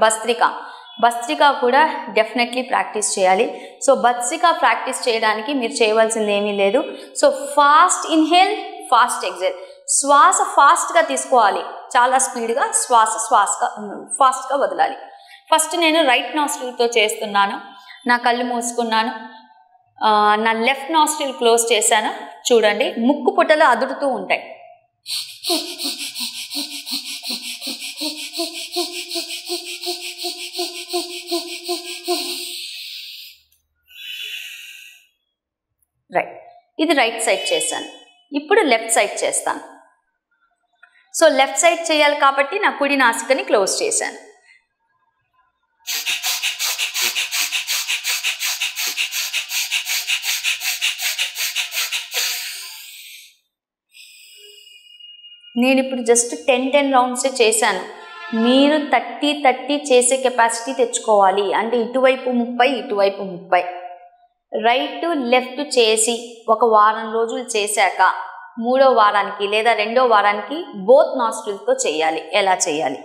భస్త్రిక కూడా definitely practice చేయాలి. So bhastrika practice చేయడానికి మీరు చేయవలసింది ఏమీ లేదు. So fast inhale, fast exhale. శ్వాస ఫాస్ట్గా తీసుకోవాలి, చాలా స్పీడ్గా ఫాస్ట్గా వదలాలి. ఫస్ట్ నేను రైట్ నాస్ట్రిల్తో చేస్తున్నాను. నా కళ్ళు మూసుకున్నాను, నా లెఫ్ట్ నాస్ట్రిల్ క్లోజ్ చేశాను. చూడండి, ముక్కు పుట్టలు అదురుతూ ఉంటాయి. రైట్, ఇది రైట్ సైడ్ చేశాను. ఇప్పుడు లెఫ్ట్ సైడ్ చేస్తాను. సో లెఫ్ట్ సైడ్ చేయాలి కాబట్టి నా కుడి నాసికని క్లోజ్ చేశాను. నేను ఇప్పుడు జస్ట్ 10 రౌండ్సే చేశాను. మీరు 30 చేసే కెపాసిటీ తెచ్చుకోవాలి. అంటే ఇటువైపు 30, ఇటువైపు 30. రైట్ లెఫ్ట్ చేసి ఒక వారం రోజులు చేశాక 3వ వారానికి లేదా 2వ వారానికి బోత్ నాస్ట్రిల్స్తో చేయాలి. ఎలా చేయాలి?